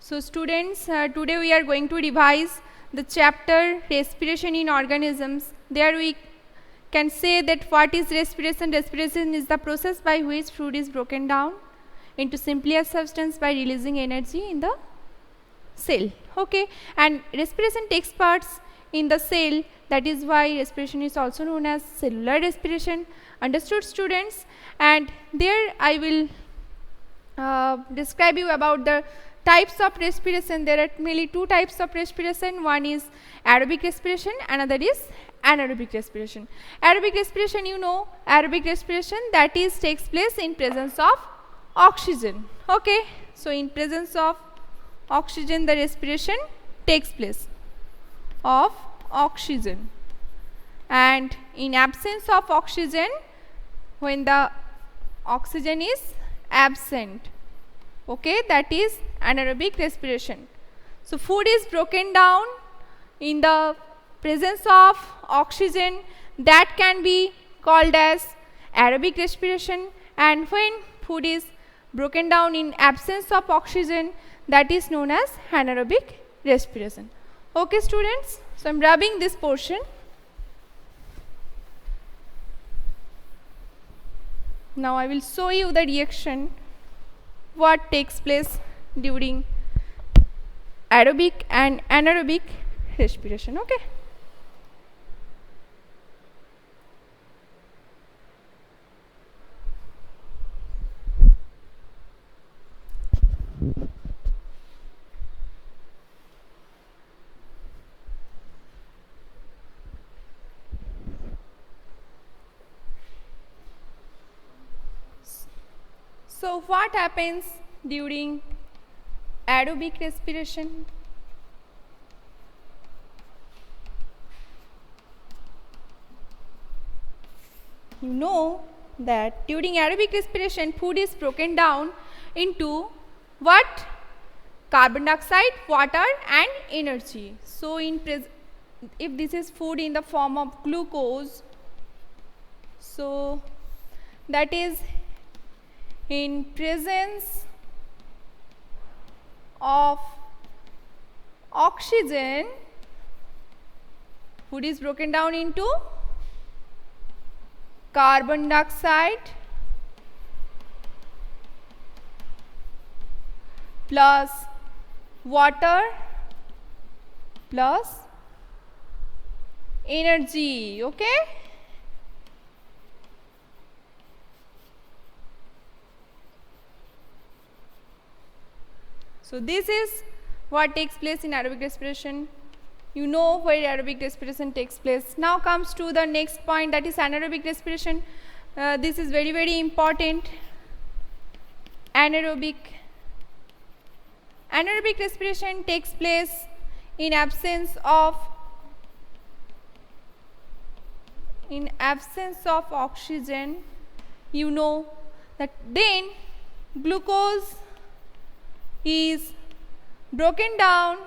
So students, today we are going to revise the chapter respiration in organisms. There we can say that what is respiration? Respiration is the process by which food is broken down into simpler substance by releasing energy in the cell. Okay, and respiration takes parts in the cell. That is why respiration is also known as cellular respiration. Understood, students? And there I will describe you about the types of respiration. There are mainly two types of respiration. One is aerobic respiration, another is anaerobic respiration. Aerobic respiration, you know, aerobic respiration, that is takes place in presence of oxygen. Okay, so in presence of oxygen the respiration takes place of oxygen, and in absence of oxygen, when the oxygen is absent, okay, that is anaerobic respiration. So food is broken down in the presence of oxygen, that can be called as aerobic respiration, and when food is broken down in absence of oxygen, that is known as anaerobic respiration. Okay, students, so I am rubbing this portion. Now I will show you the reaction what takes place during aerobic and anaerobic respiration. Okay. So what happens during aerobic respiration? You know that during aerobic respiration food is broken down into what? Carbon dioxide, water and energy. So in if this is food in the form of glucose, so that is in presence of oxygen, food is broken down into carbon dioxide plus water plus energy. Okay. So this is what takes place in aerobic respiration. You know where aerobic respiration takes place. Now comes to the next point, that is anaerobic respiration. This is very, very important. Anaerobic respiration takes place in absence of oxygen. You know that then glucose is broken down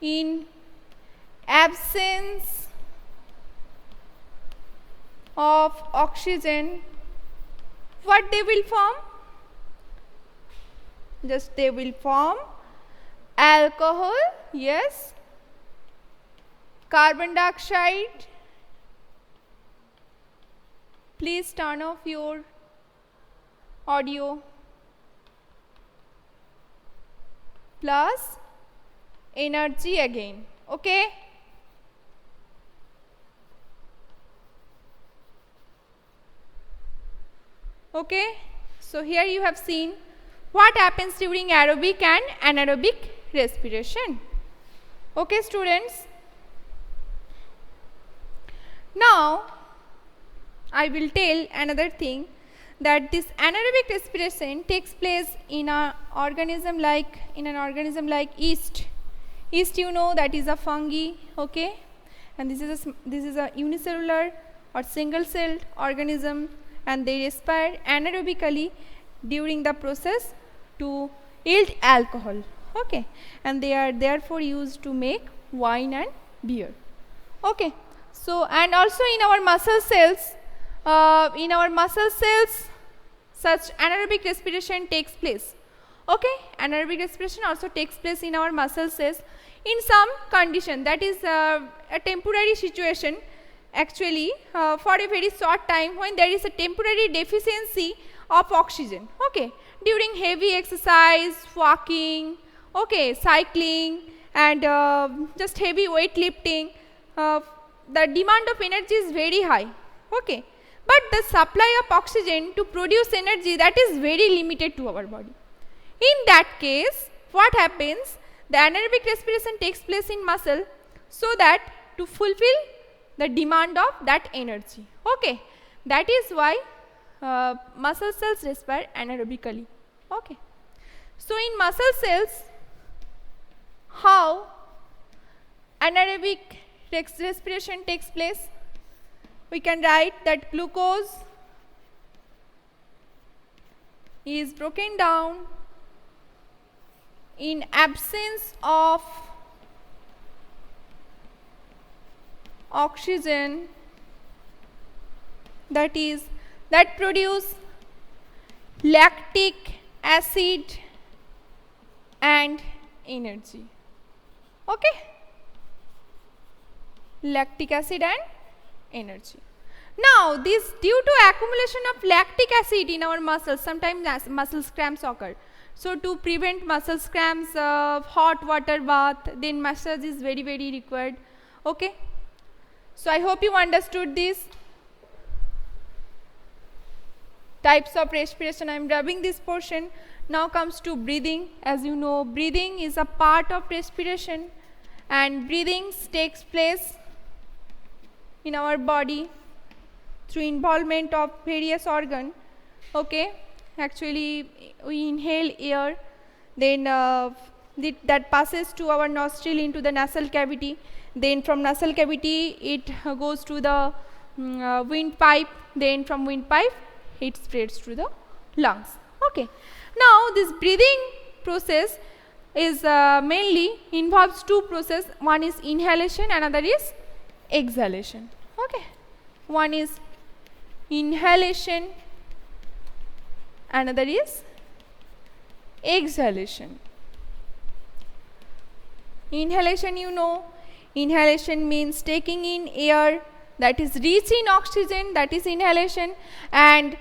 in absence of oxygen. What they will form? Just they will form alcohol, yes, carbon dioxide. Please turn off your audio. Plus energy again. Okay. Okay. So here you have seen what happens during aerobic and anaerobic respiration. Okay, students. Now I will tell another thing, that this anaerobic respiration takes place in an organism like yeast. Yeast, you know, that is a fungi. Okay, and this is a unicellular or single celled organism, and they respire anaerobically during the process to yield alcohol. Okay, and they are therefore used to make wine and beer. Okay, so and also in our muscle cells, such anaerobic respiration takes place. Okay, anaerobic respiration also takes place in our muscle cells in some condition, that is a temporary situation actually for a very short time when there is a temporary deficiency of oxygen. Okay, during heavy exercise, walking, okay, cycling, and just heavy weight lifting, the demand of energy is very high. Okay, but the supply of oxygen to produce energy, that is very limited to our body. In that case, what happens? The anaerobic respiration takes place in muscle so that to fulfill the demand of that energy. Okay, that is why muscle cells respire anaerobically. Okay, so in muscle cells, how anaerobic respiration takes place? We can write that glucose is broken down in absence of oxygen, that produce lactic acid and energy. Okay, lactic acid and energy. Now, this due to accumulation of lactic acid in our muscles, sometimes muscle cramps occur. So, to prevent muscle cramps, hot water bath, then massage is very required. Okay. So, I hope you understood this. Types of respiration, I am rubbing this portion. Now comes to breathing. As you know, breathing is a part of respiration, and breathing takes place in our body through involvement of various organs. Okay, actually we inhale air, then that passes to our nostril into the nasal cavity, then from nasal cavity it goes to the windpipe, then from windpipe it spreads to the lungs. Okay, now this breathing process is mainly involves two processes. One is inhalation, another is exhalation. Okay, one is inhalation, another is exhalation. Inhalation, you know, inhalation means taking in air that is rich in oxygen, that is inhalation, and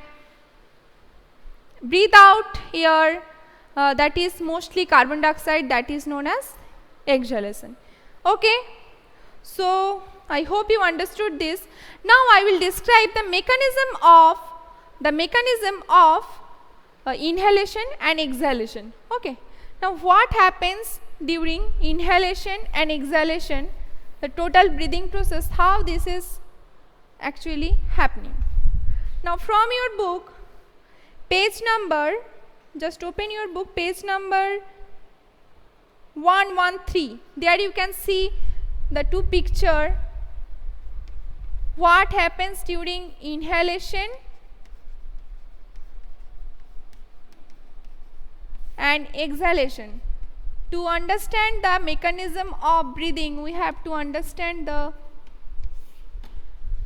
breathe out air that is mostly carbon dioxide, that is known as exhalation. Okay, so I hope you understood this. Now I will describe the mechanism of inhalation and exhalation. Okay, now what happens during inhalation and exhalation, the total breathing process, how this is actually happening. Now from your book, page number, just open your book, page number 113. There you can see the two picture. What happens during inhalation and exhalation. To understand the mechanism of breathing, we have to understand the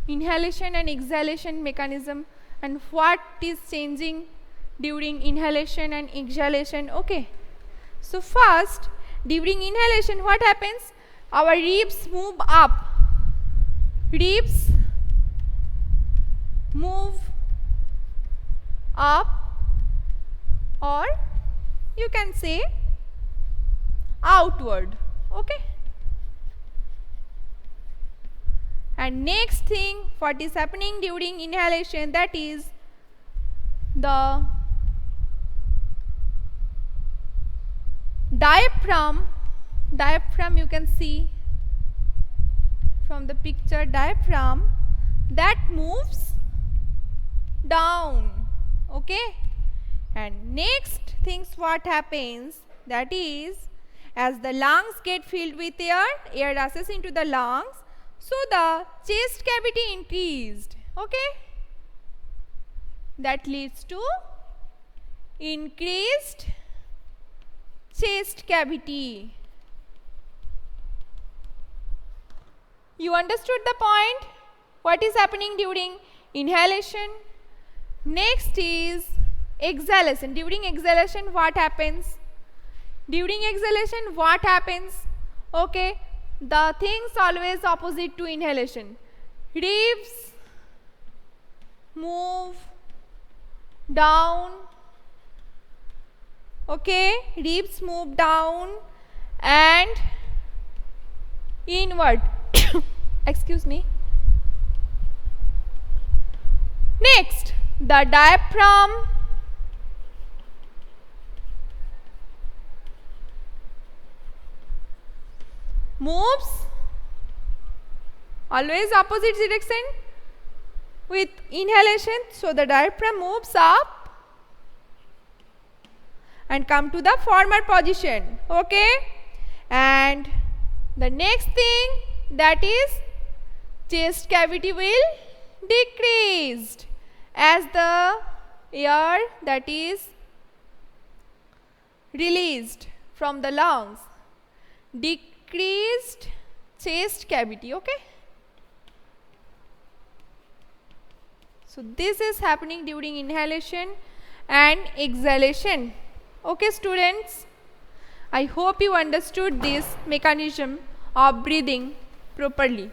inhalation and exhalation mechanism and what is changing during inhalation and exhalation. Okay, so first, during inhalation what happens? Our ribs move up, ribs move up, or you can say outward. Okay, and next thing what is happening during inhalation, that is the diaphragm, you can see from the picture, diaphragm that moves down. Okay, and next things what happens, that is as the lungs get filled with air rushes into the lungs, so the chest cavity increased. Okay, that leads to increased chest cavity. You understood the point? What is happening during inhalation? Next is exhalation. During exhalation, what happens? During exhalation, what happens? Okay, the things always opposite to inhalation. Ribs move down. Okay, ribs move down and inward. Excuse me. Next, the diaphragm moves always opposite direction with inhalation. So the diaphragm moves up and come to the former position. Okay, and the next thing, that is chest cavity will decreased as the air that is released from the lungs. Decreased chest cavity. Okay, so this is happening during inhalation and exhalation. Okay students, I hope you understood this mechanism of breathing properly.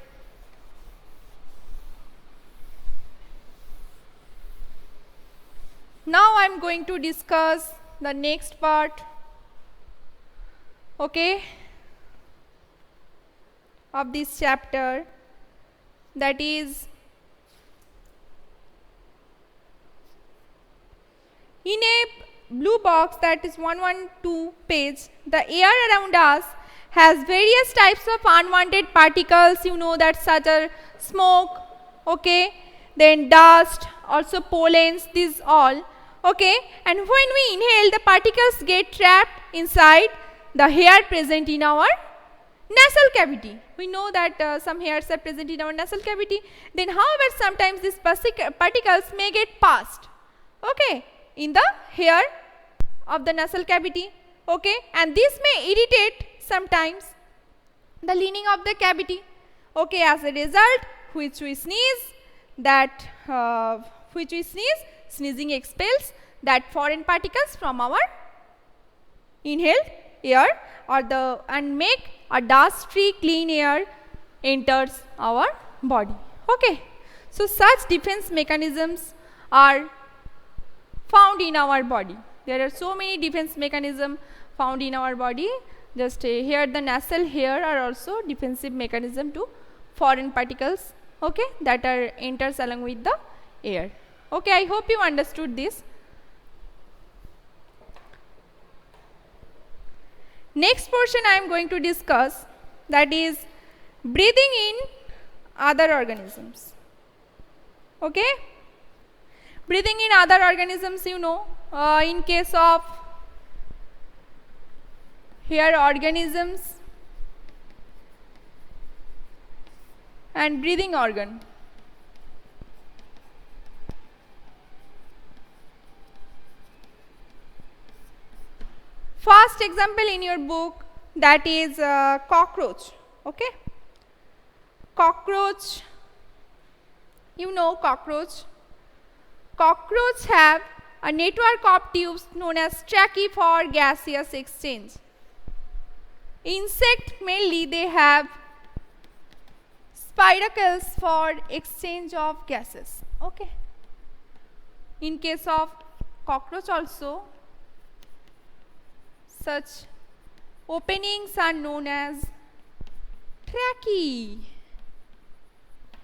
Now I am going to discuss the next part, okay, of this chapter, that is in a blue box, that is 112 page. The air around us has various types of unwanted particles, you know, that such as smoke, okay, then dust, also pollens, these all. Okay, and when we inhale, the particles get trapped inside the hair present in our nasal cavity. We know that some hairs are present in our nasal cavity. Then however, sometimes these particles may get passed, okay, in the hair of the nasal cavity. Okay, and this may irritate sometimes the lining of the cavity. Okay, as a result, which we sneeze, sneezing expels that foreign particles from our inhaled air and make a dust-free clean air enters our body. Okay, so such defense mechanisms are found in our body. There are so many defense mechanisms found in our body. Just here the nasal hair are also defensive mechanism to foreign particles, okay, that are enters along with the air. Okay, I hope you understood this. Next portion I am going to discuss, that is breathing in other organisms. Okay, breathing in other organisms, you know, in case of here organisms and breathing organ. First example in your book, that is cockroach. Okay, cockroach, you know, cockroach have a network of tubes known as trachea for gaseous exchange. Insect mainly, they have spiracles for exchange of gases. Okay, in case of cockroach also, such openings are known as tracheae.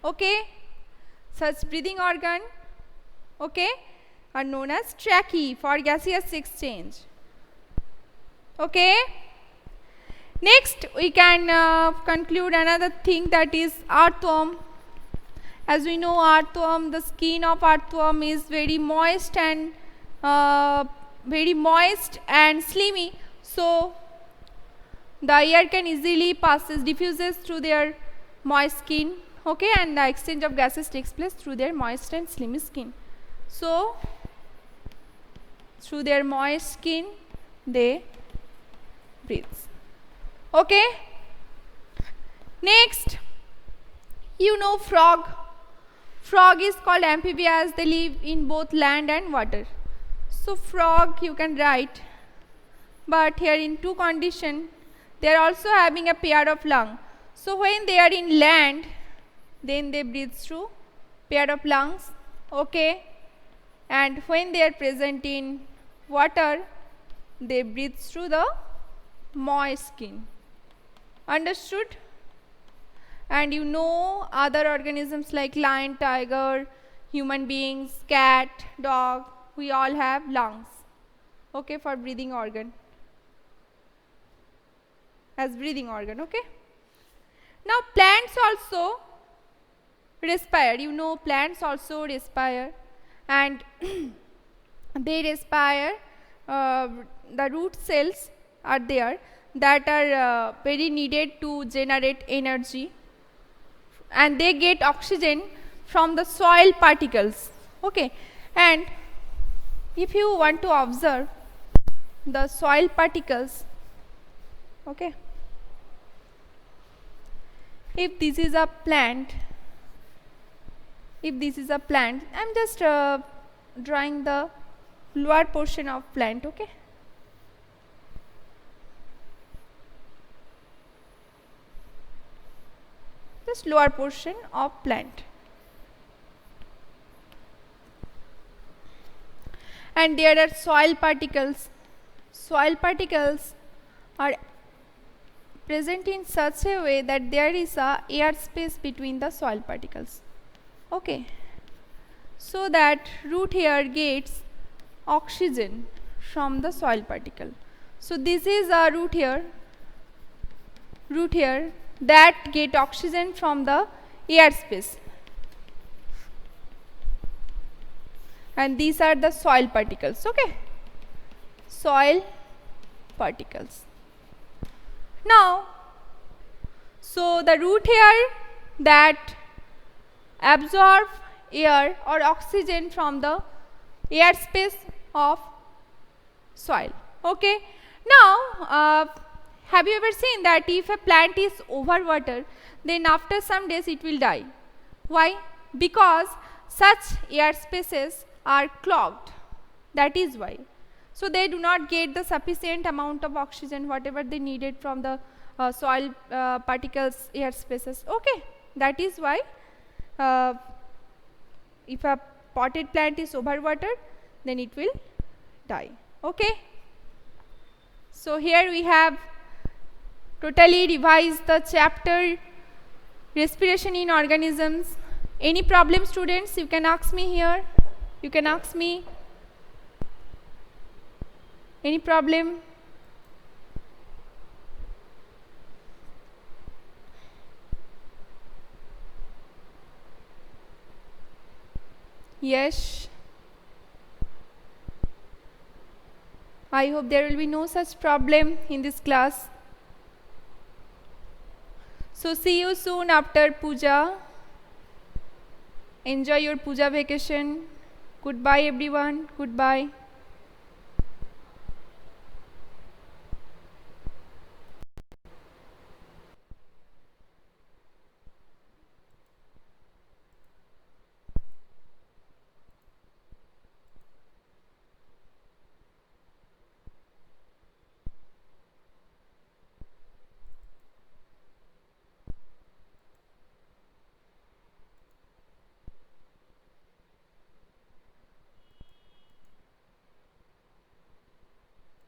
Okay, such breathing organ, okay, are known as tracheae for gaseous exchange. Okay, next we can conclude another thing, that is earthworm. As we know, earthworm, the skin of earthworm is very moist and slimy, so the air can easily diffuses through their moist skin, okay, and the exchange of gases takes place through their moist and slimy skin. So through their moist skin they breathe. Okay, next, you know, frog is called amphibians. They live in both land and water. So frog you can write, but here in two condition, they are also having a pair of lung. So when they are in land, then they breathe through pair of lungs, okay, and when they are present in water, they breathe through the moist skin. Understood? And you know other organisms like lion, tiger, human beings, cat, dog, we all have lungs, okay, for breathing organ, as breathing organ, okay. Now plants also respire, you know plants also respire, and they respire, the root cells are there that are very needed to generate energy, and they get oxygen from the soil particles, okay. And if you want to observe the soil particles, okay, if this is a plant, I'm just drawing the lower portion of plant, okay. Just lower portion of plant, and there are soil particles. Soil particles are present in such a way that there is a air space between the soil particles, okay, so that root here gets oxygen from the soil particle. So this is a root here that get oxygen from the air space, and these are the soil particles, okay, soil particles. Now, so the root here that absorb air or oxygen from the air space of soil, okay. Now have you ever seen that if a plant is overwatered, then after some days it will die? Why? Because such air spaces are clogged, that is why. So they do not get the sufficient amount of oxygen whatever they needed from the soil particles, air spaces, okay. That is why if a potted plant is overwatered, then it will die, okay. So here we have totally revised the chapter respiration in organisms. Any problem, students? You can ask me here. You can ask me. Any problem? Yes. I hope there will be no such problem in this class. So see you soon after puja. Enjoy your puja vacation. Goodbye everyone. Goodbye.